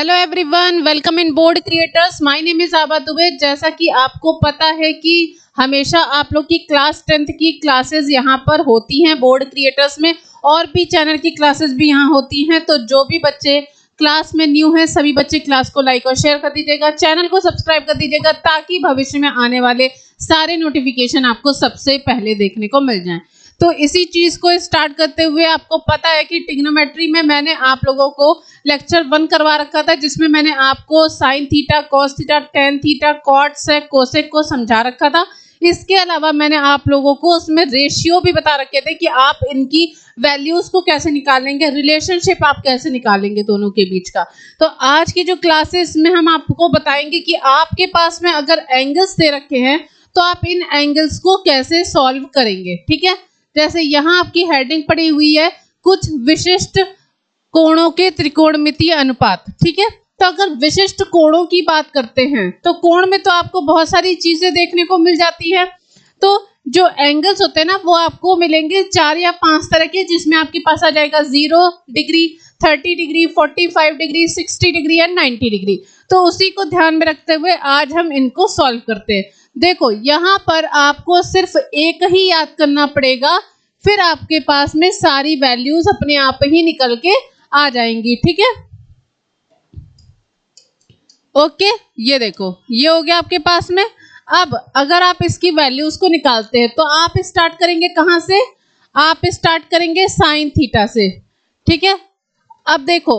Hello everyone, welcome in board creators. My name is आबा दुबे। जैसा कि आपको पता है कि हमेशा आप लोग की क्लास 10th की क्लासेस यहाँ पर होती हैं बोर्ड क्रिएटर्स में, और भी चैनल की क्लासेस भी यहाँ होती हैं। तो जो भी बच्चे क्लास में न्यू हैं सभी बच्चे क्लास को लाइक और शेयर कर दीजिएगा, चैनल को सब्सक्राइब कर दीजिएगा, ताकि भविष्य में आने वाले सारे नोटिफिकेशन आपको सबसे पहले देखने को मिल जाएं। तो इसी चीज को स्टार्ट करते हुए आपको पता है कि ट्रिग्नोमेट्री में मैंने आप लोगों को लेक्चर 1 करवा रखा था, जिसमें मैंने आपको sine theta, cos theta, tan theta, cot sec, cosec को समझा रखा था। इसके अलावा मैंने आप लोगों को उसमें रेशियो भी बता रखे थे कि आप इनकी वैल्यूज को कैसे निकालेंगे, रिलेशनशिप आप कैसे निकालेंगे दोनों के बीच का। तो आज की जो क्लासेस में हम आपको बताएंगे कि आपके पास में अगर एंगल्स दे रखे हैं तो आप इन एंगल्स को कैसे सॉल्व करेंगे। ठीक है, जैसे यहाँ आपकी हेडिंग पड़ी हुई है कुछ विशिष्ट कोणों के त्रिकोणमितीय अनुपात। ठीक है, तो अगर विशिष्ट कोणों की बात करते हैं तो कोण में तो आपको बहुत सारी चीजें देखने को मिल जाती है। तो जो एंगल्स होते हैं ना वो आपको मिलेंगे 4 या 5 तरह के, जिसमें आपके पास आ जाएगा 0 degree, 30 degree, 45 degree, 60 degree and 90 degree. तो उसी को ध्यान में रखते हुए आज हम इनको सॉल्व करते हैं। देखो यहाँ पर आपको सिर्फ एक ही याद करना पड़ेगा, फिर आपके पास में सारी वैल्यूज अपने आप ही निकल के आ जाएंगी। ठीक है, ओके, ये देखो ये हो गया आपके पास में। अब अगर आप इसकी वैल्यूज को निकालते हैं तो आप स्टार्ट करेंगे कहाँ से? आप स्टार्ट करेंगे साइन थीटा से। ठीक है, अब देखो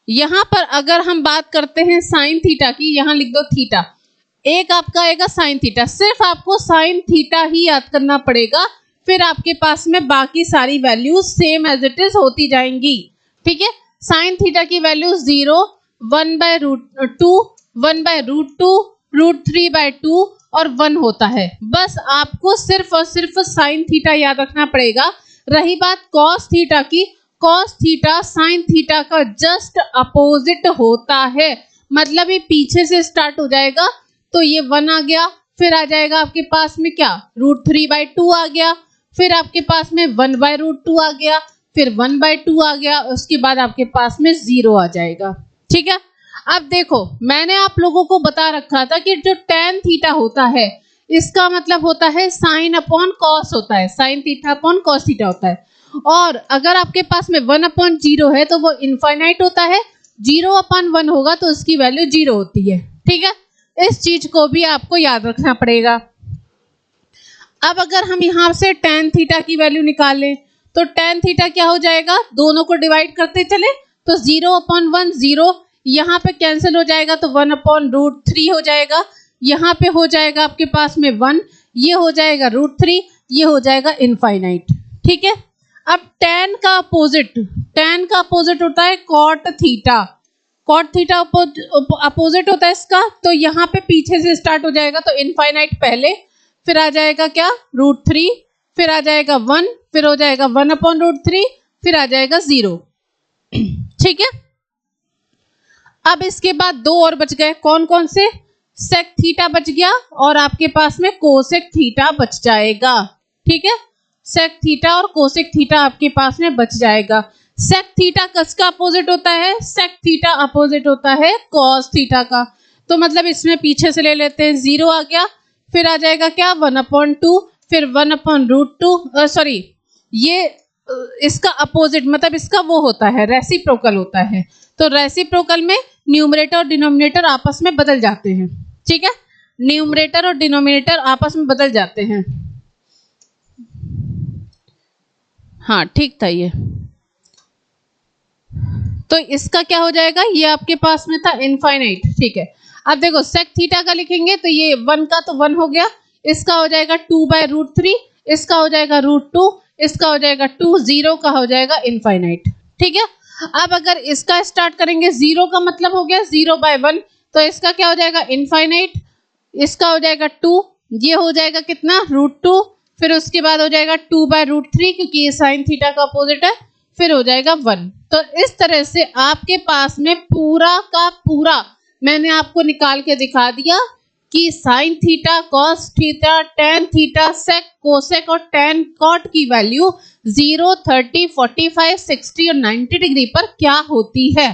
यहां पर अगर हम बात करते हैं साइन थीटा की, यहां लिख दो थीटा, एक आपका आएगा साइन थीटा। सिर्फ आपको साइन थीटा ही याद करना पड़ेगा, फिर आपके पास में बाकी सारी values same as it is होती जाएंगी। ठीक है, साइन थीटा की वैल्यू 0, 1/√2, 1/√2, √3/2 और 1 होता है। बस आपको सिर्फ और सिर्फ साइन थीटा याद रखना पड़ेगा। रही बात कॉस थीटा की, कॉस थीटा साइन थीटा का जस्ट अपोजिट होता है, मतलब ये पीछे से स्टार्ट हो जाएगा। तो ये 1 आ गया, फिर आ जाएगा आपके पास में क्या, √3/2 आ गया, फिर आपके पास में 1/√2 आ गया, फिर 1/2 आ गया, उसके बाद आपके पास में 0 आ जाएगा। ठीक है, अब देखो मैंने आप लोगों को बता रखा था कि जो tan थीटा होता है इसका मतलब होता है साइन अपॉन कॉस होता है, sine theta upon cos theta होता है। और अगर आपके पास में 1/0 है तो वो इनफाइनाइट होता है, 0/1 होगा तो उसकी वैल्यू 0 होती है। ठीक है, इस चीज को भी आपको याद रखना पड़ेगा। अब अगर हम यहाँ से tan थीटा की वैल्यू निकालें तो tan थीटा क्या हो जाएगा, दोनों को डिवाइड करते चले तो 0/1 0, यहाँ पे कैंसिल हो जाएगा तो 1/√3 हो जाएगा, यहाँ पे हो जाएगा आपके पास में 1, ये हो जाएगा √3, ये हो जाएगा इनफाइनाइट। ठीक है, अब tan का अपोजिट होता है cot theta, cot theta opposite होता है इसका। तो यहाँ पे पीछे से स्टार्ट हो जाएगा तो इनफाइनाइट पहले, फिर आ जाएगा क्या, √3, फिर आ जाएगा 1, फिर हो जाएगा 1/√3, फिर आ जाएगा 0। ठीक है, अब इसके बाद 2 और बच गए, कौन कौन से? सेक थीटा बच गया और आपके पास में कोसेक थीटा बच जाएगा। ठीक है, सेक थीटा और कोसेक थीटा आपके पास में बच जाएगा। सेक थीटा किसका अपोजिट होता है? सेक थीटा अपोजिट होता है कॉस थीटा का। तो मतलब इसमें पीछे से ले लेते हैं, 0 आ गया, फिर आ जाएगा क्या, 1/2, फिर 1/√2, सॉरी ये इसका अपोजिट मतलब इसका वो होता है रेसिप्रोकल होता है। तो रेसिप्रोकल में न्यूमरेटर और डिनोमिनेटर आपस में बदल जाते हैं। ठीक है, न्यूमरेटर और डिनोमिनेटर आपस में बदल जाते हैं। हाँ ठीक था ये। तो इसका क्या हो जाएगा, ये आपके पास में था इनफाइनाइट। ठीक है, अब देखो सेक थीटा का लिखेंगे तो ये 1 का तो 1 हो गया, इसका हो जाएगा 2/√3, इसका हो जाएगा √2, इसका हो जाएगा 2, 0 का हो जाएगा इनफाइनाइट। ठीक है, अब अगर इसका स्टार्ट करेंगे 0 का मतलब हो गया 0/1, तो इसका क्या हो जाएगा इनफाइनाइट, इसका हो जाएगा 2, ये हो जाएगा कितना, √2, फिर उसके बाद हो जाएगा 2/√3 क्योंकि ये साइन थीटा का अपोजिट है, फिर हो जाएगा 1। तो इस तरह से आपके पास में पूरा का पूरा मैंने आपको निकाल के दिखा दिया कि sine theta, cos theta, tan theta, sec, cosec और टेन कॉट की वैल्यू 0, 30, 45, 60 और 90 डिग्री पर क्या होती है।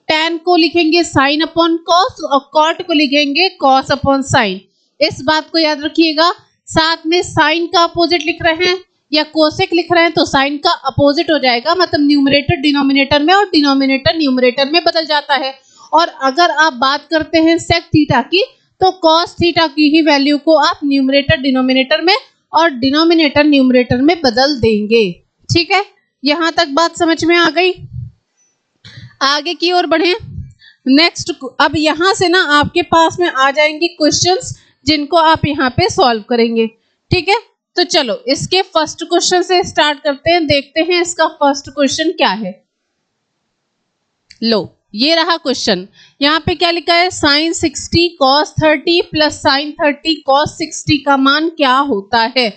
टेन को लिखेंगे साइन अपॉन कॉस और कॉट को लिखेंगे कॉस अपॉन साइन। इस बात को याद रखिएगा। साथ में साइन का अपोजिट लिख रहे हैं या कोसेक लिख रहे हैं तो साइन का अपोजिट हो जाएगा, मतलब न्यूमरेटर डिनोमिनेटर में और डिनोमिनेटर न्यूमरेटर में बदल जाता है। और अगर आप बात करते हैं सेक थीटा की तो कॉस थीटा की ही वैल्यू को आप न्यूमरेटर डिनोमिनेटर में और डिनोमिनेटर न्यूमरेटर में बदल देंगे। ठीक है, यहां तक बात समझ में आ गई। आगे की ओर बढ़े। नेक्स्ट, अब यहां से ना आपके पास में आ जाएंगे क्वेश्चंस जिनको आप यहाँ पे सॉल्व करेंगे। ठीक है, तो चलो इसके फर्स्ट क्वेश्चन से स्टार्ट करते हैं, देखते हैं इसका फर्स्ट क्वेश्चन क्या है। लो, ये रहा क्वेश्चन। यहाँ पे क्या लिखा है, sine 60 cos 30 plus sine 30 cos 60 का मान क्या होता है।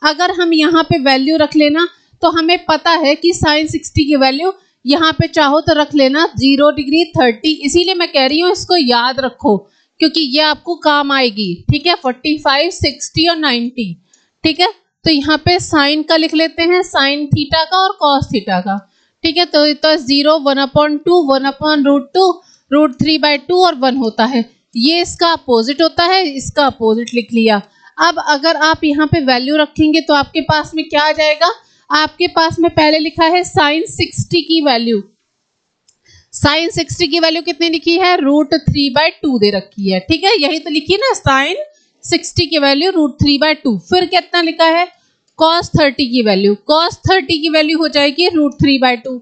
अगर हम यहाँ पे वैल्यू रख लेना तो हमें पता है कि साइन 60 की वैल्यू यहाँ पे चाहो तो रख लेना 0 डिग्री 30, इसीलिए मैं कह रही हूँ इसको याद रखो क्योंकि ये आपको काम आएगी। ठीक है, 45, 60 और 90। ठीक है, तो यहाँ पे साइन का लिख लेते हैं, साइन थीटा का और कॉस थीटा का। ठीक है, तो 0, 1/2, 1/√2, √3/2 और 1 होता है। ये इसका अपोजिट होता है, इसका अपोजिट लिख लिया। अब अगर आप यहाँ पे वैल्यू रखेंगे तो आपके पास में क्या आ जाएगा, आपके पास में पहले लिखा है साइन 60 की वैल्यू। साइन 60 की वैल्यू कितनी लिखी है, √3/2 दे रखी है। ठीक है, यही तो लिखी ना, साइन 60 की वैल्यू √3/2। फिर कितना लिखा है, cos 30 की वैल्यू, cos 30 की वैल्यू हो जाएगी √3/2।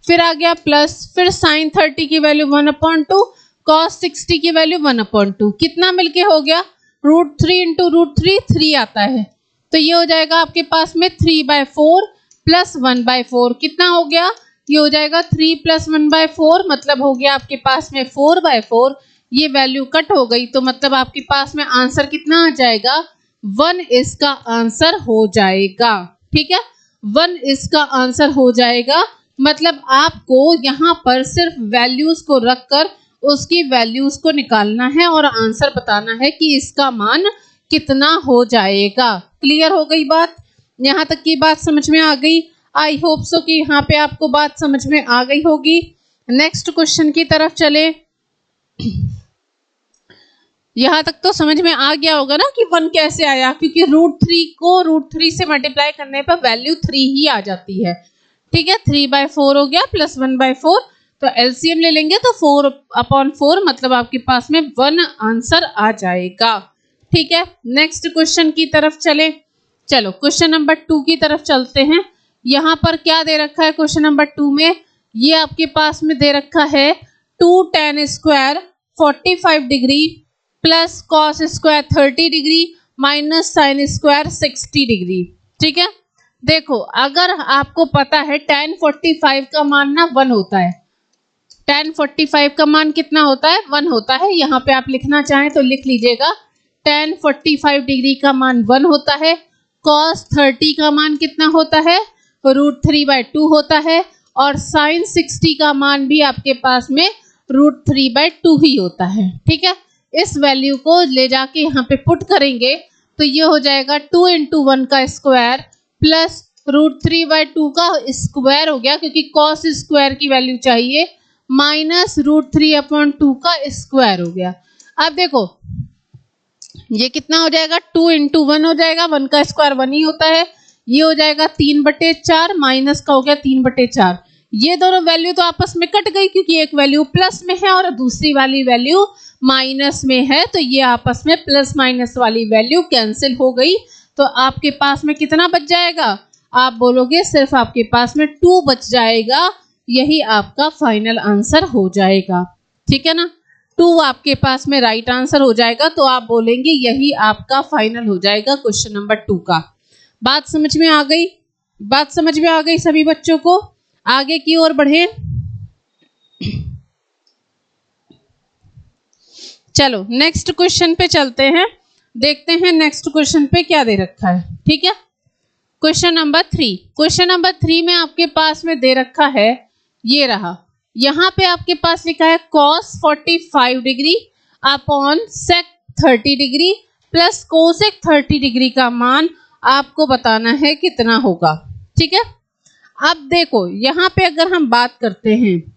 फिर आ गया प्लस, फिर sin 30 की वैल्यू 1/2, cos 60 की वैल्यू 1/2। कितना मिलके हो गया, √3 × √3 3 आता है, तो ये हो जाएगा आपके पास में 3/4 प्लस 1/4। कितना हो गया, ये हो जाएगा 3 + 1/4, मतलब हो गया आपके पास में 4/4। ये वैल्यू कट हो गई तो मतलब आपके पास में आंसर कितना आ जाएगा, 1 इसका आंसर हो जाएगा। ठीक है, 1 इसका आंसर हो जाएगा। मतलब आपको यहाँ पर सिर्फ वैल्यूज को रखकर उसकी वैल्यूज को निकालना है और आंसर बताना है कि इसका मान कितना हो जाएगा। क्लियर हो गई बात, यहाँ तक की बात समझ में आ गई। आई होप सो कि यहाँ पे आपको बात समझ में आ गई होगी। नेक्स्ट क्वेश्चन की तरफ चले। यहाँ तक तो समझ में आ गया होगा ना कि 1 कैसे आया, क्योंकि √3 को √3 से मल्टीप्लाई करने पर वैल्यू 3 ही आ जाती है। ठीक है, 3/4 हो गया प्लस 1/4, तो एलसीएम ले लेंगे तो 4/4, मतलब आपके पास में 1 आंसर आ जाएगा। ठीक है, नेक्स्ट क्वेश्चन की तरफ चले। चलो क्वेश्चन नंबर 2 की तरफ चलते हैं। यहाँ पर क्या दे रखा है क्वेश्चन नंबर 2 में, ये आपके पास में दे रखा है 2 tan square 45 degree plus cos square 30 degree minus sine square 60 degree. ठीक है, देखो अगर आपको पता है tan 45 का मान ना 1 होता है, tan 45 का मान कितना होता है, 1 होता है। यहाँ पे आप लिखना चाहें तो लिख लीजिएगा, tan 45 डिग्री का मान 1 होता है, cos 30 का मान कितना होता है, √3/2 होता है, और sin 60 का मान भी आपके पास में √3/2 ही होता है। ठीक है, इस वैल्यू को ले जाके यहाँ पे पुट करेंगे तो ये हो जाएगा 2 × 1 का स्क्वायर प्लस √3/2 का स्क्वायर हो गया, क्योंकि cos स्क्वायर की वैल्यू चाहिए, माइनस √3/2 का स्क्वायर हो गया। अब देखो ये कितना हो जाएगा, 2 × 1 हो जाएगा, 1 का स्क्वायर 1 ही होता है। ये हो जाएगा 3/4, माइनस का हो गया 3/4। ये दोनों वैल्यू तो आपस में कट गई क्योंकि एक वैल्यू प्लस में है और दूसरी वाली वैल्यू माइनस में है, तो ये आपस में प्लस माइनस वाली वैल्यू कैंसिल हो गई। तो आपके पास में कितना बच जाएगा, आप बोलोगे सिर्फ आपके पास में 2 बच जाएगा। यही आपका फाइनल आंसर हो जाएगा। ठीक है ना, 2 आपके पास में राइट आंसर हो जाएगा, तो आप बोलेंगे यही आपका फाइनल हो जाएगा क्वेश्चन नंबर 2 का। बात समझ में आ गई, बात समझ में आ गई सभी बच्चों को। आगे की ओर बढ़े। चलो नेक्स्ट क्वेश्चन पे चलते हैं, देखते हैं नेक्स्ट क्वेश्चन पे क्या दे रखा है। ठीक है, क्वेश्चन नंबर 3। क्वेश्चन नंबर 3 में आपके पास में दे रखा है, ये रहा, यहाँ पे आपके पास लिखा है cos 45 degree upon sec 30 degree plus cosec 30 degree का मान आपको बताना है कितना होगा। ठीक है, अब देखो यहाँ पे अगर हम बात करते हैं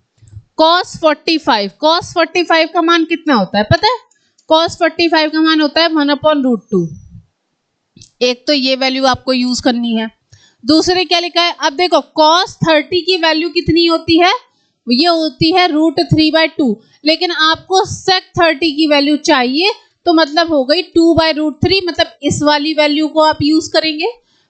cos 45 का मान कितना होता है पता है? cos 45 का मान होता है 1/√2। एक तो ये वैल्यू आपको यूज करनी है। दूसरे क्या लिखा है, अब देखो cos 30 की वैल्यू कितनी होती है, ये होती है √3/2, लेकिन आपको sec 30 की वैल्यू चाहिए तो मतलब हो गई 2/√3, मतलब इस वाली वैल्यू को आप यूज करेंगे।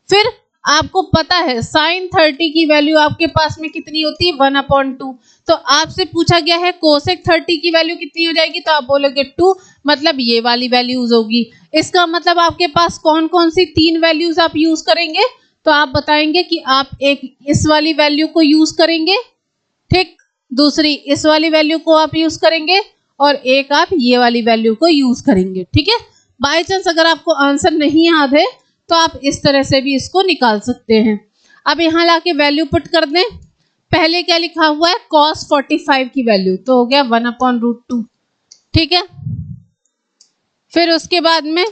फिर आपको पता है sin 30 की वैल्यू आपके पास में कितनी होती है 1/2, तो आपसे पूछा गया है cosec 30 की वैल्यू कितनी हो जाएगी, तो आप बोलोगे 2, मतलब ये वाली वैल्यूज होगी। इसका मतलब आपके पास कौन कौन सी 3 वैल्यूज आप यूज करेंगे, तो आप बताएंगे कि आप एक इस वाली वैल्यू को यूज करेंगे, ठीक, दूसरी इस वाली वैल्यू को आप यूज करेंगे और एक आप ये वाली वैल्यू को यूज करेंगे। ठीक है, बाय चांस अगर आपको आंसर नहीं याद है तो आप इस तरह से भी इसको निकाल सकते हैं। अब यहाँ लाके वैल्यू पुट कर दें। पहले क्या लिखा हुआ है cos 45 की वैल्यू, तो हो गया 1/√2। ठीक है, फिर उसके बाद में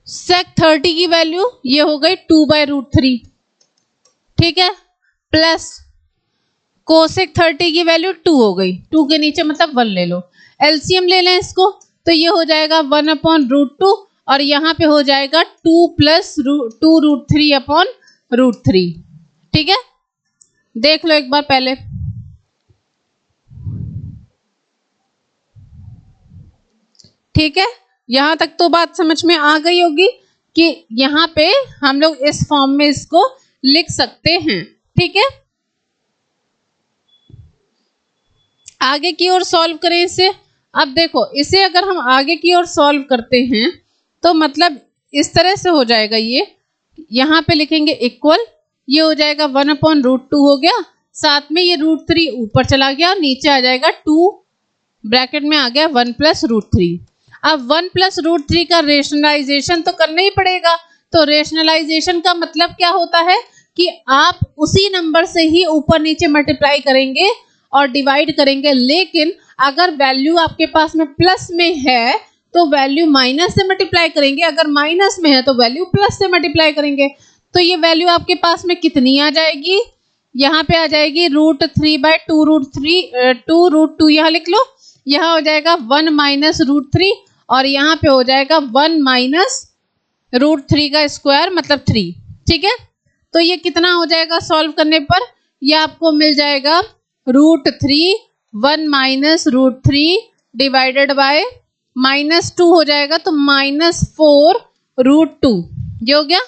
sec 30 की वैल्यू ये हो गई 2/√3। ठीक है, प्लस cosec 30 की वैल्यू 2 हो गई, 2 के नीचे मतलब 1 ले लो, एलसीएम ले लें इसको, तो ये हो जाएगा 1/√2 और यहाँ पे हो जाएगा 2 + 2√3/√3। ठीक है, देख लो एक बार पहले। ठीक है, यहां तक तो बात समझ में आ गई होगी कि यहाँ पे हम लोग इस फॉर्म में इसको लिख सकते हैं। ठीक है, आगे की ओर सॉल्व करें इसे। अब देखो इसे अगर हम आगे की ओर सॉल्व करते हैं तो मतलब इस तरह से हो जाएगा, ये यहाँ पे लिखेंगे इक्वल, ये हो जाएगा 1/√2 हो गया, साथ में ये √3 ऊपर चला गया, नीचे आ जाएगा 2 ब्रैकेट में आ गया 1 + √3। अब 1 + √3 का रेशनलाइजेशन तो करना ही पड़ेगा, तो रेशनलाइजेशन का मतलब क्या होता है कि आप उसी नंबर से ही ऊपर नीचे मल्टीप्लाई करेंगे और डिवाइड करेंगे, लेकिन अगर वैल्यू आपके पास में प्लस में है तो वैल्यू माइनस से मल्टीप्लाई करेंगे, अगर माइनस में है तो वैल्यू प्लस से मल्टीप्लाई करेंगे। तो ये वैल्यू आपके पास में कितनी आ जाएगी, यहाँ पे आ जाएगी √3/2√3, 2√2 यहाँ लिख लो, यहाँ हो जाएगा 1 - √3 और यहाँ पे हो जाएगा 1 - √3 का स्क्वायर मतलब 3। ठीक है, तो ये कितना हो जाएगा सॉल्व करने पर, ये आपको मिल जाएगा √3 1 - √3 डिवाइडेड बाय -2 हो जाएगा, तो -4√2, ये हो गया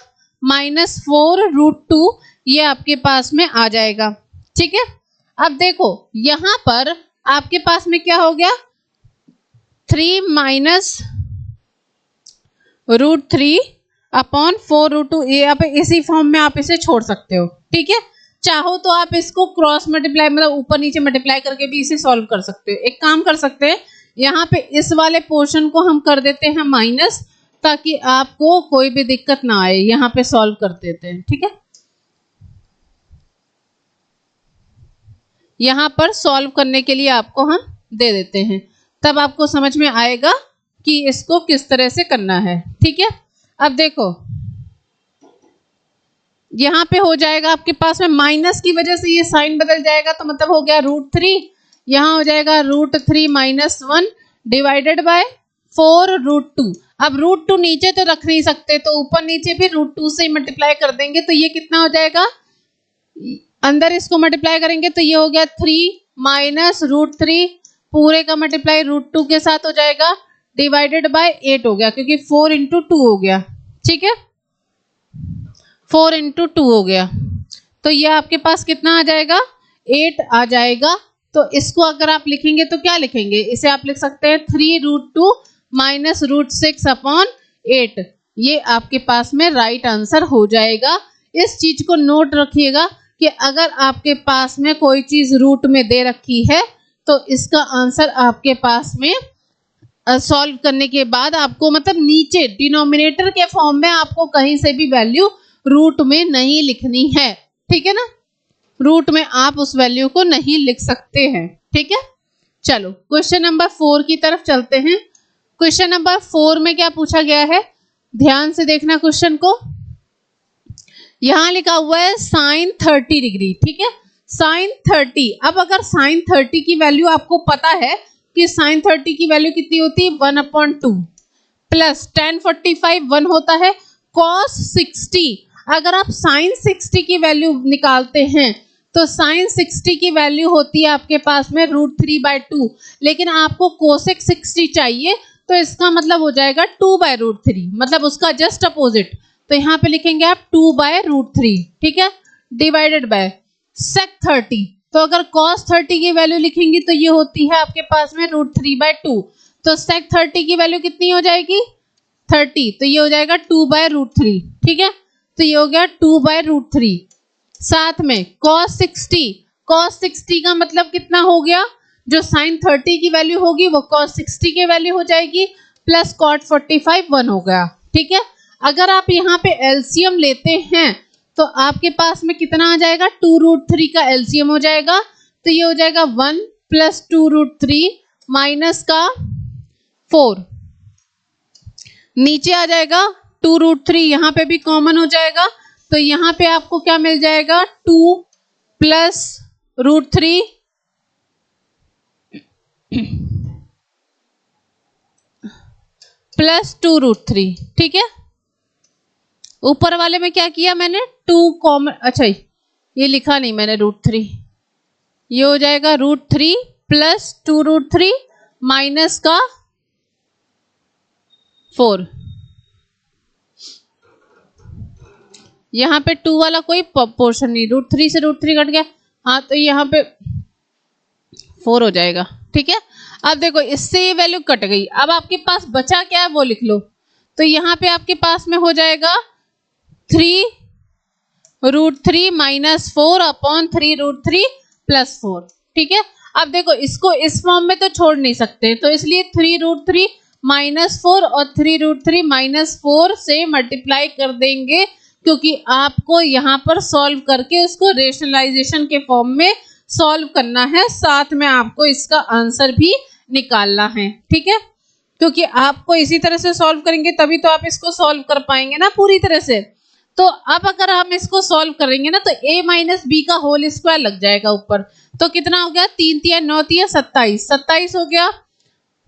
-4√2, ये आपके पास में आ जाएगा। ठीक है, अब देखो यहां पर आपके पास में क्या हो गया 3 - √3/4√2, ये आप इसी फॉर्म में आप इसे छोड़ सकते हो। ठीक है, चाहो तो आप इसको क्रॉस मल्टीप्लाई मतलब ऊपर नीचे मल्टीप्लाई करके भी इसे सॉल्व कर सकते हो। एक काम कर सकते हैं, यहाँ पे इस वाले पोर्शन को हम कर देते हैं माइनस, ताकि आपको कोई भी दिक्कत ना आए, यहाँ पे सॉल्व कर देते हैं। ठीक है, यहाँ पर सॉल्व करने के लिए आपको हम दे देते हैं, तब आपको समझ में आएगा कि इसको किस तरह से करना है। ठीक है, अब देखो यहाँ पे हो जाएगा आपके पास में माइनस की वजह से ये साइन बदल जाएगा, तो मतलब हो गया √3, यहाँ हो जाएगा √3 - 1 डिवाइडेड बाय 4√2। अब √2 नीचे तो रख नहीं सकते, तो ऊपर नीचे भी √2 से मल्टीप्लाई कर देंगे, तो ये कितना हो जाएगा, अंदर इसको मल्टीप्लाई करेंगे तो ये हो गया 3 - √3 पूरे का मल्टीप्लाई √2 के साथ हो जाएगा डिवाइडेड बाय 8 हो गया, क्योंकि 4 × 2 हो गया। ठीक है, 4 × 2 हो गया, तो ये आपके पास कितना आ जाएगा 8 आ जाएगा। तो इसको अगर आप लिखेंगे तो क्या लिखेंगे, इसे आप लिख सकते हैं 3√2 - √6/8, ये आपके पास में राइट आंसर हो जाएगा। इस चीज को नोट रखिएगा कि अगर आपके पास में कोई चीज रूट में दे रखी है तो इसका आंसर आपके पास में सॉल्व करने के बाद आपको मतलब नीचे डिनोमिनेटर के फॉर्म में आपको कहीं से भी वैल्यू रूट में नहीं लिखनी है। ठीक है ना, रूट में आप उस वैल्यू को नहीं लिख सकते हैं। ठीक है, चलो क्वेश्चन नंबर 4 की तरफ चलते हैं। क्वेश्चन नंबर 4 में क्या पूछा गया है, ध्यान से देखना क्वेश्चन को। यहां लिखा हुआ है साइन 30 डिग्री, ठीक है, साइन 30। अब अगर साइन 30 की वैल्यू आपको पता है कि साइन 30 की वैल्यू कितनी होती है 1/2 प्लस tan 45 1 होता है, cos 60 अगर आप साइन 60 की वैल्यू निकालते हैं तो साइन 60 की वैल्यू होती है आपके पास में √3/2, लेकिन आपको कोसेक 60 चाहिए तो इसका मतलब हो जाएगा 2/√3, मतलब उसका जस्ट अपोजिट। तो यहाँ पे लिखेंगे आप 2/√3, ठीक है, डिवाइडेड बाय सेक 30। तो अगर cos 30 की वैल्यू लिखेंगे तो ये होती है आपके पास में √3/2। तो सेक 30 की वैल्यू कितनी हो जाएगी 30, तो ये हो जाएगा 2/√3, ठीक है, तो ये हो गया 2/√3। साथ में cos 60 का मतलब कितना हो गया, जो साइन 30 की वैल्यू होगी वो cos 60 की वैल्यू हो जाएगी, प्लस cot 45 1 हो गया, ठीक है। अगर आप यहाँ पे एलसीएम लेते हैं तो आपके पास में कितना आ जाएगा, 2√3 का एलसीएम हो जाएगा, तो ये हो जाएगा 1 प्लस 2√3 माइनस का 4, नीचे आ जाएगा 2√3, यहाँ पे भी कॉमन हो जाएगा, तो यहाँ पे आपको क्या मिल जाएगा 2 प्लस √3 प्लस 2√3, ठीक है। ऊपर वाले में क्या किया मैंने 2 कॉमन, अच्छा ये लिखा नहीं मैंने √3, ये हो जाएगा √3 प्लस 2√3 माइनस का 4। यहाँ पे 2 वाला कोई पोर्शन नहीं, √3 से √3 कट गया, हाँ तो यहाँ पे 4 हो जाएगा, ठीक है। अब देखो इससे ये वैल्यू कट गई, अब आपके पास बचा क्या है वो लिख लो। तो यहाँ पे आपके पास में हो जाएगा 3√3 माइनस 4/3√3 प्लस 4, ठीक है। अब देखो इसको इस फॉर्म में तो छोड़ नहीं सकते, तो इसलिए 3√3 माइनस 4 और 3√3 माइनस 4 से मल्टीप्लाई कर देंगे, क्योंकि आपको यहाँ पर सॉल्व करके उसको रेशनलाइजेशन के फॉर्म में सॉल्व करना है, साथ में आपको इसका आंसर भी निकालना है, ठीक है। क्योंकि आपको इसी तरह से सॉल्व करेंगे तभी तो आप इसको सॉल्व कर पाएंगे ना पूरी तरह से। तो अब अगर हम इसको सॉल्व करेंगे ना तो a माइनस बी का होल स्क्वायर लग जाएगा ऊपर, तो कितना हो गया 3 × 9 = 27, 27 हो गया,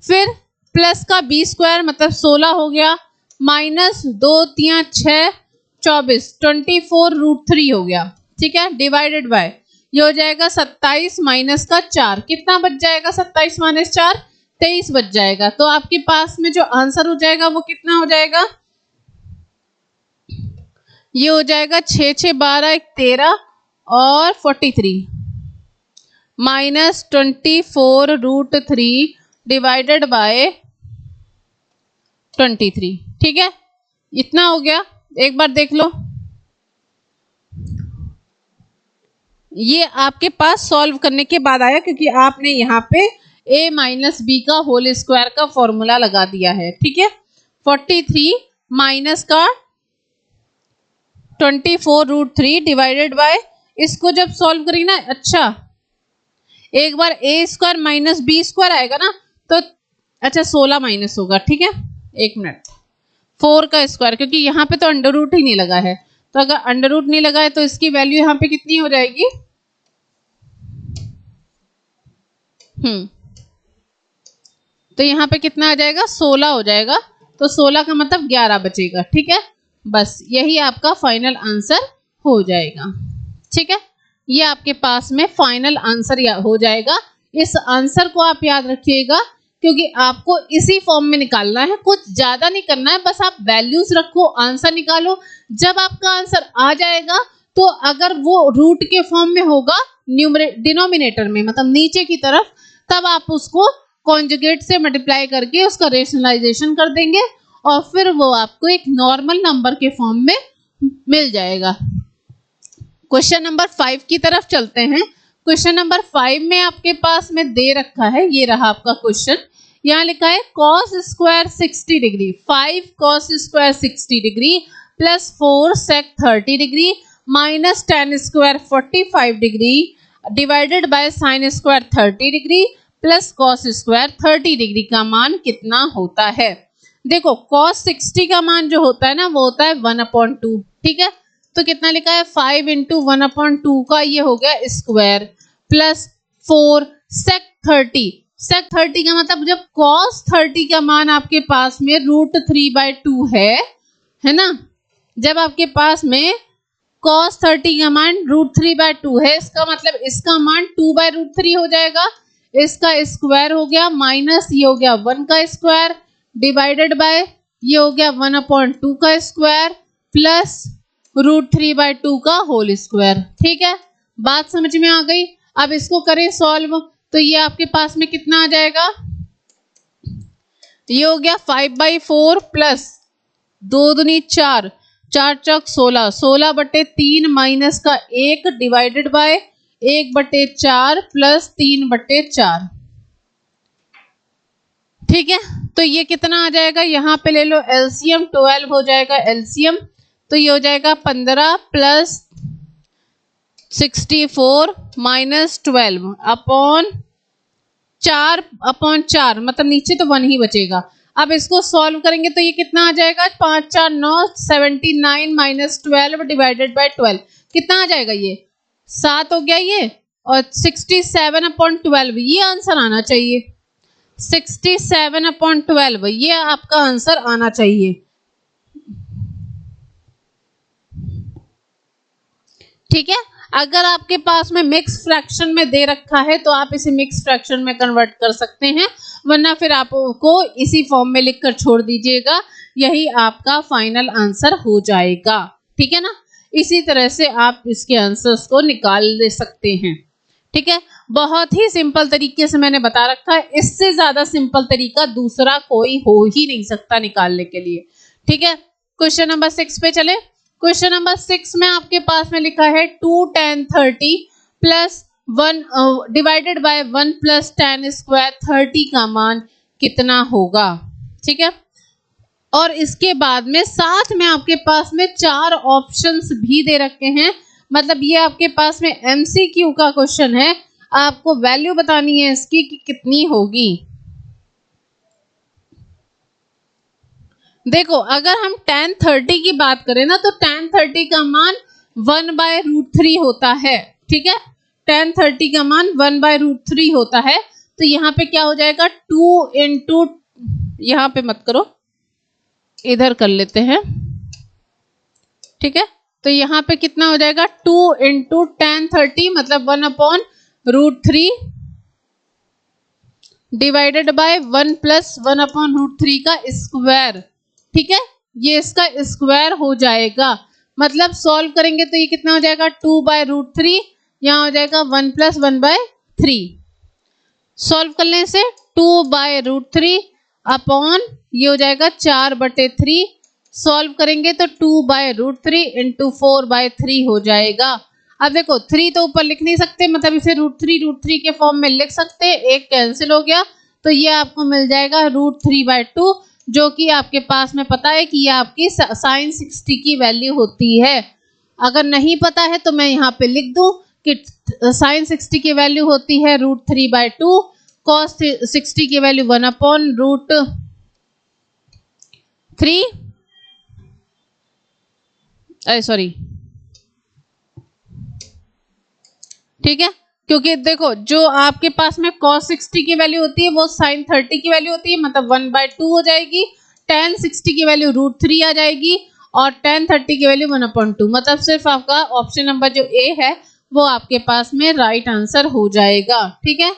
फिर प्लस का b स्क्वायर मतलब 16 हो गया, माइनस 2 × 6 24 24√3 हो गया, ठीक है, डिवाइडेड बाय ये हो जाएगा 27 माइनस का 4, कितना बच जाएगा 27 माइनस 4 23 बच जाएगा। तो आपके पास में जो आंसर हो जाएगा वो कितना हो जाएगा, ये हो जाएगा 6 6 12 1 13 और 43 माइनस 24√3 डिवाइडेड बाय 23, ठीक है, इतना हो गया। एक बार देख लो, ये आपके पास सॉल्व करने के बाद आया क्योंकि आपने यहाँ पे a माइनस बी का होल स्क्वायर का फॉर्मूला लगा दिया है, ठीक है। 43 माइनस का 24√3 डिवाइडेड बाय, इसको जब सॉल्व करेंगे ना, अच्छा एक बार a square minus B square आएगा ना तो अच्छा 16 माइनस होगा, ठीक है, एक मिनट, 4 का स्क्वायर, क्योंकि यहाँ पे तो अंडर रूट ही नहीं लगा है, तो अगर अंडर रूट नहीं लगा है तो इसकी वैल्यू यहाँ पे कितनी हो जाएगी, तो यहाँ पे कितना आ जाएगा 16 हो जाएगा, तो 16 का मतलब 11 बचेगा, ठीक है। बस यही आपका फाइनल आंसर हो जाएगा, ठीक है, ये आपके पास में फाइनल आंसर हो जाएगा। इस आंसर को आप याद रखिएगा क्योंकि आपको इसी फॉर्म में निकालना है, कुछ ज्यादा नहीं करना है, बस आप वैल्यूज रखो, आंसर निकालो। जब आपका आंसर आ जाएगा तो अगर वो रूट के फॉर्म में होगा डिनोमिनेटर में, मतलब नीचे की तरफ, तब आप उसको कॉन्जुगेट से मल्टीप्लाई करके उसका रेशनलाइजेशन कर देंगे और फिर वो आपको एक नॉर्मल नंबर के फॉर्म में मिल जाएगा। क्वेश्चन नंबर 5 की तरफ चलते हैं। क्वेश्चन नंबर 5 में आपके पास में दे रखा है, ये रहा आपका क्वेश्चन, यहाँ लिखा है cos square 60 degree 5 cos square 60 degree plus 4 sec 30 degree minus tan square 45 degree divided by sin square 30 degree plus cos square 30 degree का मान कितना होता है। देखो कॉस 60 का मान जो होता है ना वो होता है 1/2, ठीक है। तो कितना लिखा है 5 × 1/2 का ये हो गया स्क्वायर प्लस 4 sec 30। sec 30 का मतलब जब cos 30 का मान आपके पास में √3/2 है ना, जब आपके पास में cos 30 का मान √3/2 है, इसका मतलब इसका मान 2/√3 हो जाएगा। इसका स्क्वायर हो गया माइनस ये हो गया 1 का स्क्वायर डिवाइडेड बाय ये हो गया 1/2 का स्क्वायर प्लस √3/2 का होल स्क्वायर। ठीक है, बात समझ में आ गई। अब इसको करें सॉल्व, तो ये आपके पास में कितना आ जाएगा, ये हो गया 5/4 प्लस 2 दूनी 4, 4 चौक 16, 16/3 माइनस का 1 डिवाइडेड बाय 1/4 प्लस 3/4। ठीक है, तो ये कितना आ जाएगा, यहाँ पे ले लो एलसीएम, 12 हो जाएगा एलसीएम, तो ये हो जाएगा 15 प्लस 64 माइनस 12 अपॉन 4/4, मतलब नीचे तो 1 ही बचेगा। अब इसको सॉल्व करेंगे तो ये कितना आ जाएगा, 5 4 9 79 माइनस 12 डिवाइडेड बाय 12 कितना आ जाएगा, ये 7 हो गया ये, और 67/12 ये आंसर आना चाहिए। 67/12 ये आपका आंसर आना चाहिए। ठीक है, अगर आपके पास में मिक्स फ्रैक्शन में दे रखा है तो आप इसे मिक्स फ्रैक्शन में कन्वर्ट कर सकते हैं, वरना फिर आपको इसी फॉर्म में लिखकर छोड़ दीजिएगा, यही आपका फाइनल आंसर हो जाएगा। ठीक है ना, इसी तरह से आप इसके आंसर्स को निकाल ले सकते हैं। ठीक है, बहुत ही सिंपल तरीके से मैंने बता रखा है, इससे ज्यादा सिंपल तरीका दूसरा कोई हो ही नहीं सकता निकालने के लिए। ठीक है, क्वेश्चन नंबर 6 पे चले। क्वेश्चन नंबर 6 में आपके पास में लिखा है 2 tan 30 plus 1 divided by 1 plus tan square 30 का मान कितना होगा। ठीक है, और इसके बाद में साथ में आपके पास में 4 ऑप्शंस भी दे रखे हैं, मतलब ये आपके पास में एमसीक्यू का क्वेश्चन है, आपको वैल्यू बतानी है इसकी कि कितनी होगी। देखो अगर हम tan 30 की बात करें ना, तो tan 30 का मान 1/√3 होता है। ठीक है, tan 30 का मान 1/√3 होता है, तो यहाँ पे क्या हो जाएगा 2 × यहाँ पे मत करो, इधर कर लेते हैं। ठीक है, तो यहाँ पे कितना हो जाएगा 2 × tan 30 मतलब 1/√3 डिवाइडेड बाय 1 प्लस 1/√3 का स्क्वायर। ठीक है, ये इसका स्क्वायर हो जाएगा, मतलब सॉल्व करेंगे तो ये कितना हो जाएगा 2/√3, यहाँ हो जाएगा 1 प्लस 1/3। सॉल्व कर लें इसे, 2/√3 अपॉन ये हो जाएगा 4/3। सॉल्व करेंगे तो 2/√3 × 4/3 हो जाएगा। अब देखो 3 तो ऊपर लिख नहीं सकते, मतलब इसे √3 के फॉर्म में लिख सकते, एक कैंसिल हो गया, तो ये आपको मिल जाएगा √3/2, जो कि आपके पास में पता है कि ये आपकी sin 60 की वैल्यू होती है। अगर नहीं पता है तो मैं यहाँ पे लिख दूं कि sin 60 की वैल्यू होती है √3/2, cos 60 की वैल्यू 1/√3 सॉरी। ठीक है, क्योंकि देखो जो आपके पास में cos 60 की वैल्यू होती है वो sin 30 की वैल्यू होती है, मतलब 1/2 हो जाएगी, tan 60 की वैल्यू √3 आ जाएगी, और tan 30 की वैल्यू 1/2, मतलब सिर्फ आपका ऑप्शन नंबर जो ए है वो आपके पास में राइट आंसर हो जाएगा। ठीक है,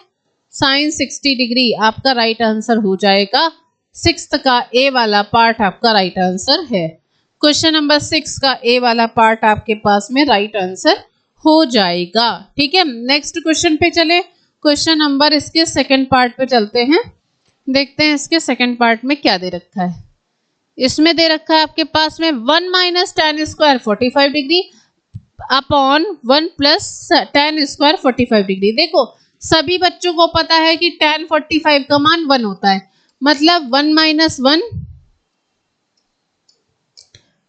sin 60 डिग्री आपका राइट आंसर हो जाएगा। 6th का ए वाला पार्ट आपका राइट आंसर है। क्वेश्चन नंबर 6 का ए वाला पार्ट आपके पास में राइट आंसर हो जाएगा। ठीक है, नेक्स्ट क्वेश्चन पे चले। क्वेश्चन नंबर इसके सेकंड पार्ट पे चलते हैं, देखते हैं इसके सेकंड पार्ट में क्या दे रखा है। इसमें दे रखा है आपके पास में 1 minus tan square 45 degree upon 1 plus tan square 45 degree. देखो सभी बच्चों को पता है कि tan 45 का मान 1 होता है, मतलब 1 माइनस 1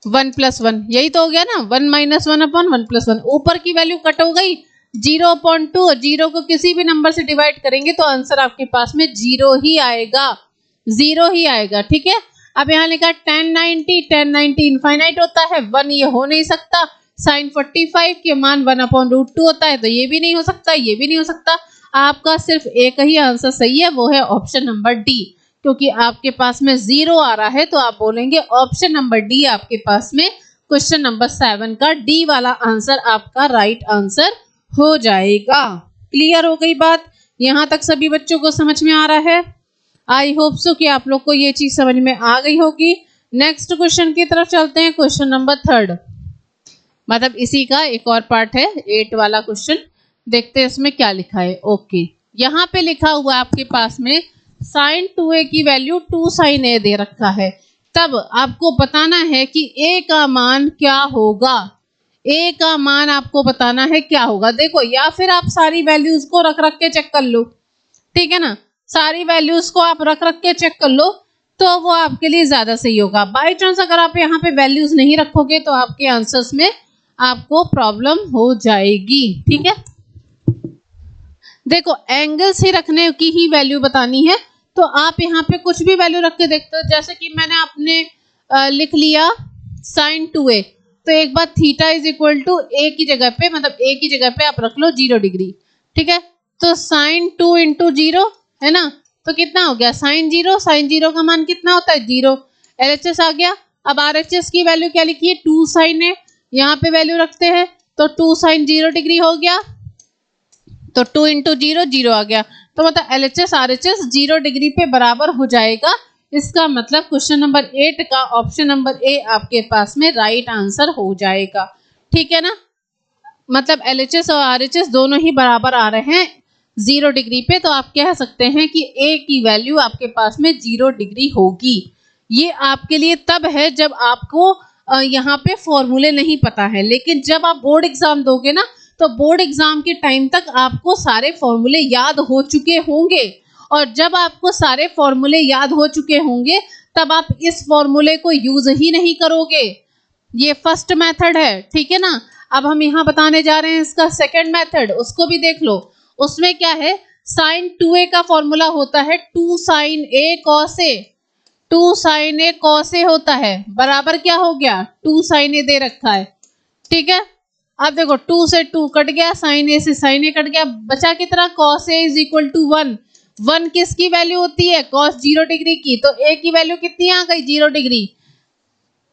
1 प्लस 1, यही तो हो गया ना, 1 माइनस 1 अपॉन 1 प्लस 1। ऊपर की वैल्यू कट हो गई, 0.2 और 0 को किसी भी नंबर से डिवाइड करेंगे तो आंसर आपके पास में 0 ही आएगा, 0 ही आएगा। ठीक है, अब यहाँ लिखा 1090 इनफाइनाइट होता है, 1 ये हो नहीं सकता। sin 45 के मान 1/√2 होता है, तो ये भी नहीं हो सकता, ये भी नहीं हो सकता। आपका सिर्फ एक ही आंसर सही है, वो है ऑप्शन नंबर डी। क्योंकि आपके पास में 0 आ रहा है तो आप बोलेंगे ऑप्शन नंबर डी आपके पास में क्वेश्चन नंबर 7 का डी वाला आंसर आपका राइट आंसर हो जाएगा। क्लियर हो गई बात? यहाँ तक सभी बच्चों को समझ में आ रहा है? आई होप सो कि आप लोग को ये चीज समझ में आ गई होगी। नेक्स्ट क्वेश्चन की तरफ चलते हैं, क्वेश्चन नंबर 3, मतलब इसी का एक और पार्ट है, 8 वाला क्वेश्चन। देखते हैं इसमें क्या लिखा है। ओके, यहाँ पे लिखा हुआ है आपके पास में sin 2a की वैल्यू 2 sin a दे रखा है। तब आपको बताना है कि a का मान क्या होगा, a का मान आपको बताना है क्या होगा। देखो, या फिर आप सारी वैल्यूज को रख रख के चेक कर लो, ठीक है ना, सारी वैल्यूज को आप रख रख के चेक कर लो तो वो आपके लिए ज्यादा सही होगा। बाई चांस अगर आप यहाँ पे वैल्यूज नहीं रखोगे तो आपके आंसर्स में आपको प्रॉब्लम हो जाएगी। ठीक है, देखो एंगल्स ही रखने की ही वैल्यू बतानी है, तो आप यहाँ पे कुछ भी वैल्यू रख के देखते हो। जैसे कि मैंने अपने लिख लिया sin 2a, तो एक बार theta is equal to a की जगह पे, मतलब a की जगह पे आप रख लो 0 डिग्री। ठीक है, तो sin 2 इंटू 0 है ना, तो कितना हो गया sin 0। sin 0 का मान कितना होता है 0। LHS आ गया। अब RHS की वैल्यू क्या लिखी है 2 sin a, यहाँ पे वैल्यू रखते हैं तो 2 sin 0 डिग्री हो गया, तो 2 इंटू 0 0 आ गया। तो मतलब LHS RHS 0 डिग्री पे बराबर हो जाएगा। इसका मतलब क्वेश्चन नंबर 8 का ऑप्शन नंबर ए आपके पास में राइट आंसर हो जाएगा। ठीक है ना, मतलब LHS और RHS दोनों ही बराबर आ रहे हैं 0 डिग्री पे, तो आप कह सकते हैं कि A की वैल्यू आपके पास में 0 डिग्री होगी। ये आपके लिए तब है जब आपको यहाँ पे फॉर्मूले नहीं पता है, लेकिन जब आप बोर्ड एग्जाम दोगे ना तो बोर्ड एग्जाम के टाइम तक आपको सारे फॉर्मूले याद हो चुके होंगे, और जब आपको सारे फॉर्मूले याद हो चुके होंगे तब आप इस फॉर्मूले को यूज ही नहीं करोगे। ये फर्स्ट मेथड है, ठीक है ना। अब हम यहाँ बताने जा रहे हैं इसका सेकंड मेथड, उसको भी देख लो। उसमें क्या है, sin 2a का फॉर्मूला होता है 2 sin a cos a। 2 sin a cos a होता है बराबर क्या हो गया 2 sin a दे रखा है। ठीक है, अब देखो 2 से 2 कट गया, sin a से sin a कट गया, बचा कितना cos a is equal to 1। 1 किसकी वैल्यू होती है cos 0 डिग्री की, तो a की वैल्यू कितनी आ गई 0 डिग्री।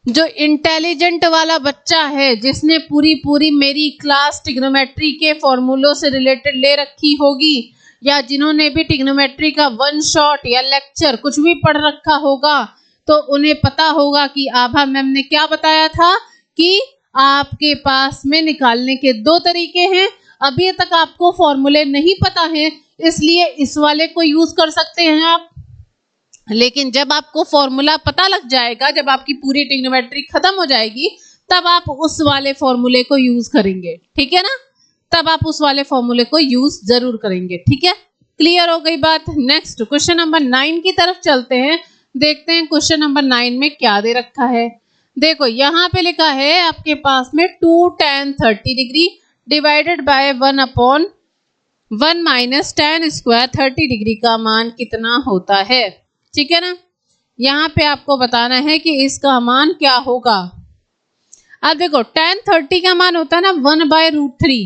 जो इंटेलिजेंट वाला बच्चा है जिसने पूरी मेरी क्लास ट्रिग्नोमेट्री के फॉर्मूलों से रिलेटेड ले रखी होगी, या जिन्होंने भी ट्रिग्नोमेट्री का वन शॉट या लेक्चर कुछ भी पढ़ रखा होगा, तो उन्हें पता होगा कि आभा मैम ने क्या बताया था कि आपके पास में निकालने के 2 तरीके हैं। अभी तक आपको फॉर्मूले नहीं पता है इसलिए इस वाले को यूज कर सकते हैं आप, लेकिन जब आपको फॉर्मूला पता लग जाएगा, जब आपकी पूरी ट्रिग्नोमेट्री खत्म हो जाएगी, तब आप उस वाले फॉर्मूले को यूज करेंगे। ठीक है ना, तब आप उस वाले फॉर्मूले को यूज जरूर करेंगे। ठीक है, क्लियर हो गई बात। नेक्स्ट क्वेश्चन नंबर 9 की तरफ चलते हैं, देखते हैं क्वेश्चन नंबर 9 में क्या दे रखा है। देखो यहाँ पे लिखा है आपके पास में 2 tan 30 degree divided by 1/1 minus tan square 30 degree का मान कितना होता है। ठीक है ना, यहाँ पे आपको बताना है कि इसका मान क्या होगा। अब देखो tan 30 का मान होता है ना 1/√3।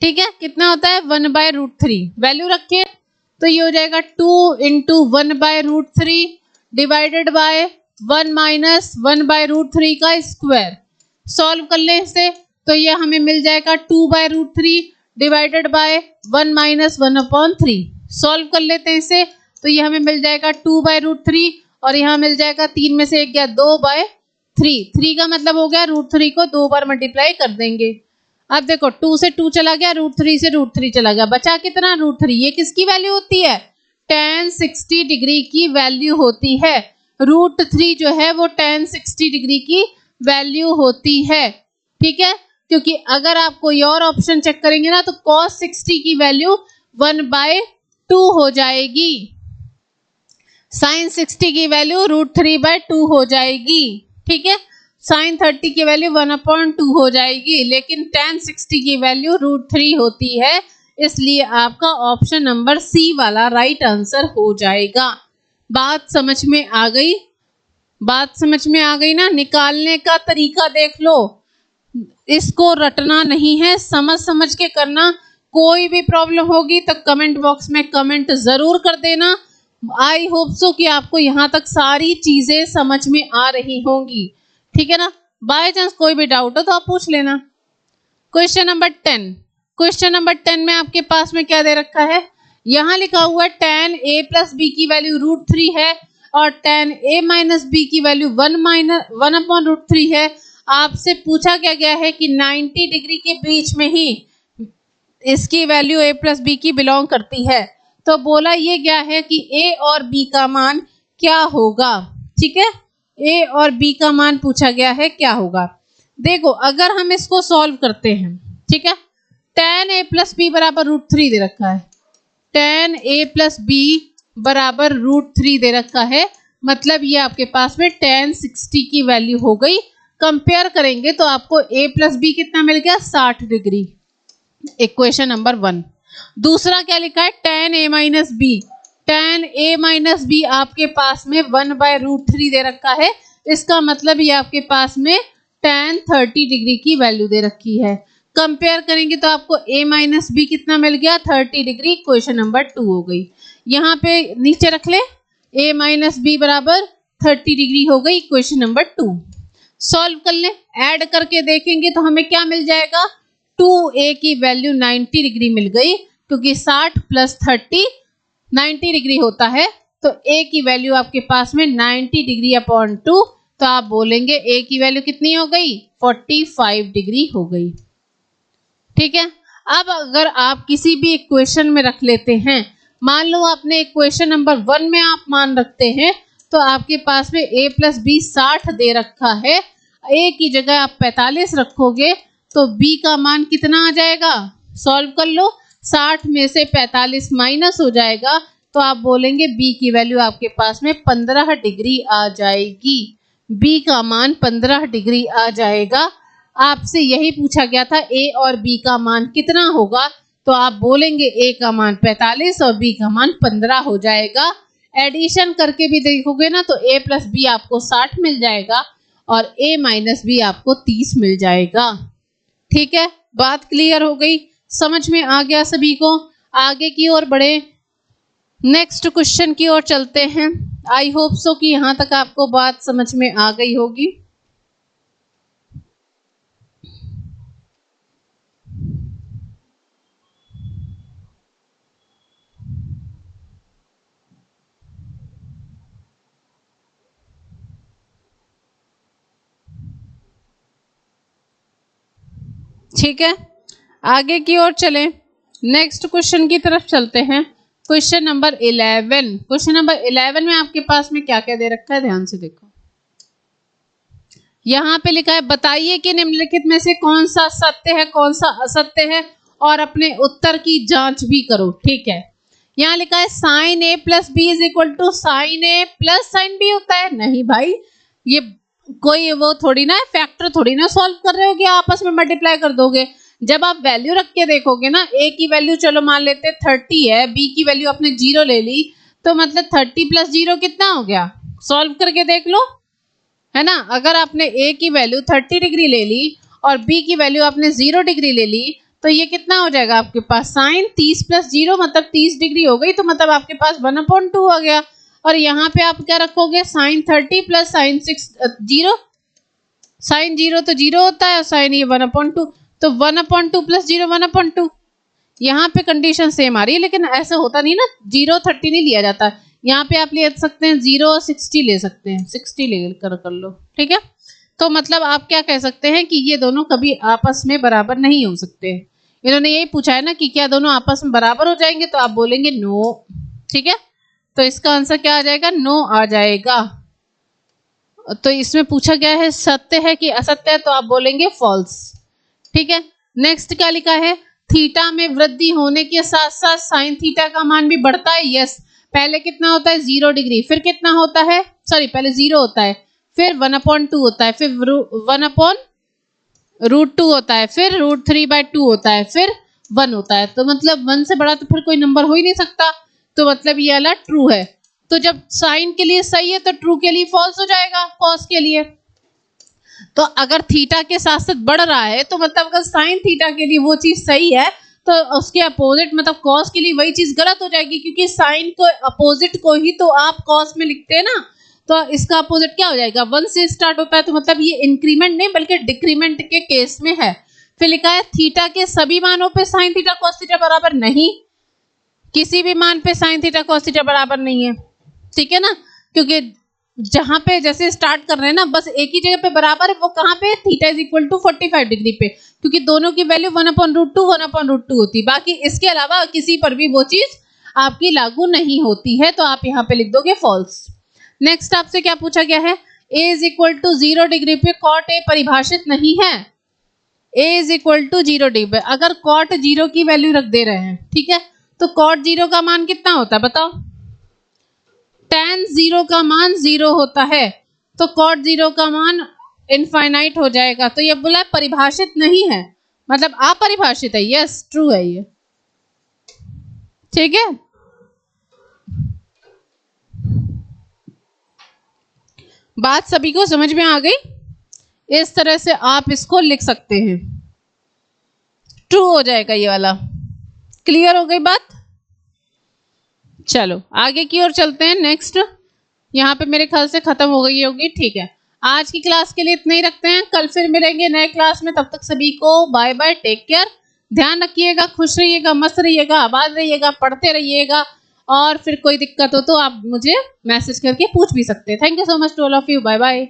ठीक है, कितना होता है 1/√3, वैल्यू रखिए तो ये हो जाएगा 2 इंटू 1/√3 डिवाइडेड बाय 1 माइनस 1/√3 का स्क्वायर। सॉल्व कर ले इसे तो ये हमें मिल जाएगा 2/√3 डिवाइडेड बाय 1 माइनस 1/3। सॉल्व कर लेते हैं इसे तो ये हमें मिल जाएगा 2/√3 और यहाँ मिल जाएगा 3 में से 1 गया 2/3। 3 का मतलब हो गया √3 को 2 बार मल्टीप्लाई कर देंगे। अब देखो 2 से 2 चला गया, √3 से √3 चला गया, बचा कितना √3। ये किसकी वैल्यू होती है tan 60 डिग्री की वैल्यू होती है। √3 जो है वो tan 60 डिग्री की वैल्यू होती है। ठीक है, क्योंकि अगर आप कोई और ऑप्शन चेक करेंगे ना तो cos 60 की वैल्यू 1/2 हो जाएगी, sin 60 की वैल्यू √3/2 हो जाएगी। ठीक है, साइन 30 की वैल्यू 1/2 हो जाएगी, लेकिन tan 60 की वैल्यू √3 होती है, इसलिए आपका ऑप्शन नंबर सी वाला राइट आंसर हो जाएगा। बात समझ में आ गई? बात समझ में आ गई ना? निकालने का तरीका देख लो, इसको रटना नहीं है, समझ समझ के करना। कोई भी प्रॉब्लम होगी तो कमेंट बॉक्स में कमेंट जरूर कर देना। आई होप सो कि आपको यहाँ तक सारी चीजें समझ में आ रही होंगी, ठीक है ना? बाय चांस कोई भी डाउट हो तो आप पूछ लेना। Question number 10। क्वेश्चन नंबर 10 में आपके पास में क्या दे रखा है? यहाँ लिखा हुआ है tan a प्लस बी की वैल्यू √3 है और tan a माइनस बी की वैल्यू 1/√3 है। आपसे पूछा क्या गया है कि 90 डिग्री के बीच में ही इसकी वैल्यू a प्लस बी की बिलोंग करती है। तो बोला ये गया है कि a और b का मान क्या होगा, ठीक है? a और b का मान पूछा गया है, क्या होगा? देखो, अगर हम इसको सॉल्व करते हैं, ठीक है, tan a प्लस बी बराबर √3 दे रखा है, tan a प्लस बी बराबर √3 दे रखा है, मतलब ये आपके पास में tan 60 की वैल्यू हो गई। कंपेयर करेंगे तो आपको a प्लस बी कितना मिल गया? 60 डिग्री। Equation number 1। दूसरा क्या लिखा है? tan a minus B. tan a minus B आपके पास में 1/√3 दे रखा है, इसका मतलब ये आपके पास में tan 30 डिग्री की वैल्यू दे रखी है। कंपेयर करेंगे तो आपको a माइनस बी कितना मिल गया? 30 डिग्री। क्वेश्चन नंबर 2 हो गई। यहाँ पे नीचे रख ले, a माइनस बी बराबर 30 डिग्री हो गई। क्वेश्चन नंबर 2 सॉल्व कर ले, ऐड करके देखेंगे तो हमें क्या मिल जाएगा? 2a की वैल्यू 90 डिग्री मिल गई, क्योंकि 60 प्लस 30 90 डिग्री होता है, तो a की वैल्यू आपके पास में 90 डिग्री अपॉन 2, तो आप बोलेंगे a की वैल्यू कितनी हो गई? 45 डिग्री हो गई, ठीक है? अब अगर आप किसी भी इक्वेशन में रख लेते हैं, मान लो आपने इक्वेशन नंबर 1 में आप मान रखते हैं, तो आपके पास में a प्लस बी 60 दे रखा है, a की जगह आप 45 रखोगे तो b का मान कितना आ जाएगा? सॉल्व कर लो, 60 में से 45 माइनस हो जाएगा, तो आप बोलेंगे b की वैल्यू आपके पास में 15 डिग्री आ जाएगी। b का मान 15 डिग्री आ जाएगा। आपसे यही पूछा गया था a और b का मान कितना होगा, तो आप बोलेंगे a का मान 45 और b का मान 15 हो जाएगा। एडिशन करके भी देखोगे ना तो a प्लस बी आपको 60 मिल जाएगा और a माइनस बी आपको 30 मिल जाएगा, ठीक है? बात क्लियर हो गई, समझ में आ गया सभी को? आगे की ओर बढ़े, नेक्स्ट क्वेश्चन की ओर चलते हैं। आई होप सो कि यहाँ तक आपको बात समझ में आ गई होगी। ठीक है, आगे की ओर चलें, नेक्स्ट क्वेश्चन की तरफ चलते हैं। Question number 11। क्वेश्चन नंबर 11 में आपके पास में क्या क्या दे रखा है, ध्यान से देखो। यहाँ पे लिखा है, बताइए कि निम्नलिखित में से कौन सा सत्य है, कौन सा असत्य है, और अपने उत्तर की जांच भी करो, ठीक है? यहाँ लिखा है sine a plus B is equal to sine a plus sine B होता है। नहीं भाई, ये कोई वो थोड़ी ना है, फैक्टर थोड़ी ना सॉल्व कर रहे हो कि आपस में मल्टीप्लाई कर दोगे। जब आप वैल्यू रख के देखोगे ना, a की वैल्यू चलो मान लेते हैं 30 है, b की वैल्यू आपने 0 ले ली, तो मतलब 30 प्लस 0 कितना हो गया? सॉल्व करके देख लो, है ना? अगर आपने a की वैल्यू 30 डिग्री ले ली और b की वैल्यू आपने 0 डिग्री ले ली, तो ये कितना हो जाएगा आपके पास? साइन 30 प्लस 0 मतलब 30 डिग्री हो गई, तो मतलब आपके पास 1/2 आ गया। और यहाँ पे आप क्या रखोगे? साइन 30 प्लस साइन 0, साइन 0 तो 0 होता है, साइन ये 1/2, तो 1/2 प्लस 0 1/2। यहाँ पे कंडीशन सेम आ रही है, लेकिन ऐसा होता नहीं ना, 0 30 नहीं लिया जाता। यहाँ पे आप ले सकते हैं 0 और 60 ले सकते हैं, 60 ले कर लो, ठीक है? तो मतलब आप क्या कह सकते हैं कि ये दोनों कभी आपस में बराबर नहीं हो सकते। इन्होंने यही पूछा है ना कि क्या दोनों आपस में बराबर हो जाएंगे, तो आप बोलेंगे नो, ठीक है? तो इसका आंसर क्या आ जाएगा? नो आ जाएगा। तो इसमें पूछा गया है सत्य है कि असत्य है, तो आप बोलेंगे फॉल्स, ठीक है? नेक्स्ट क्या लिखा है? थीटा में वृद्धि होने के साथ साथ साइन थीटा का मान भी बढ़ता है। यस, पहले कितना होता है? 0 डिग्री, फिर कितना होता है? सॉरी, पहले 0 होता है, फिर 1/2 होता है, फिर 1/√2 होता है, फिर √3/2 होता है, फिर 1 होता है। तो मतलब 1 से बड़ा तो फिर कोई नंबर हो ही नहीं सकता, तो मतलब ये वाला ट्रू है। तो जब साइन के लिए सही है तो ट्रू के लिए फॉल्स हो जाएगा, कॉस के लिए। तो अगर थीटा के साथ साथ बढ़ रहा है तो मतलब अगर साइन थीटा के लिए वो चीज सही है तो उसके अपोजिट मतलब कॉस के लिए वही चीज गलत हो जाएगी, क्योंकि साइन को अपोजिट को ही तो आप कॉस में लिखते हैं ना। तो इसका अपोजिट क्या हो जाएगा, 1 से स्टार्ट होता है, तो मतलब ये इंक्रीमेंट नहीं बल्कि डिक्रीमेंट के केस में है। फिर लिखा है थीटा के सभी मानों पे साइन थीटा कॉस थीटा बराबर नहीं, किसी भी मान पे साइन थीटा कॉस थीटा बराबर नहीं है, ठीक है ना। क्योंकि जहां पे जैसे स्टार्ट कर रहे हैं ना, बस एक ही जगह पे बराबर है, वो कहां पे, theta is equal to 45 degree पे, क्योंकि दोनों की वैल्यू 1/√2 1/√2 होती। बाकी इसके अलावा किसी पर भी वो चीज आपकी लागू नहीं होती है, तो आप यहाँ पे लिख दोगे फॉल्स। नेक्स्ट आपसे क्या पूछा गया है, a is equal to 0 degree पे कॉट ए परिभाषित नहीं है। a is equal to 0 degree पे अगर कॉट 0 की वैल्यू रख दे रहे हैं, ठीक है, तो कॉट 0 का मान कितना होता है बताओ, tan 0 का मान 0 होता है, तो कॉट 0 का मान इनफाइनाइट हो जाएगा। तो ये बोला परिभाषित नहीं है, मतलब अपरिभाषित है। यस ट्रू है ये, ठीक है। बात सभी को समझ में आ गई, इस तरह से आप इसको लिख सकते हैं, ट्रू हो जाएगा ये वाला। क्लियर हो गई बात। चलो आगे की ओर चलते हैं। नेक्स्ट यहाँ पे मेरे ख्याल से खत्म हो गई होगी, ठीक है। आज की क्लास के लिए इतना ही रखते हैं, कल फिर मिलेंगे नए क्लास में। तब तक सभी को बाय बाय, टेक केयर, ध्यान रखिएगा, खुश रहिएगा, मस्त रहिएगा, आबाद रहिएगा, पढ़ते रहिएगा, और फिर कोई दिक्कत हो तो आप मुझे मैसेज करके पूछ भी सकते हैं। Thank you so much to all of you, bye bye.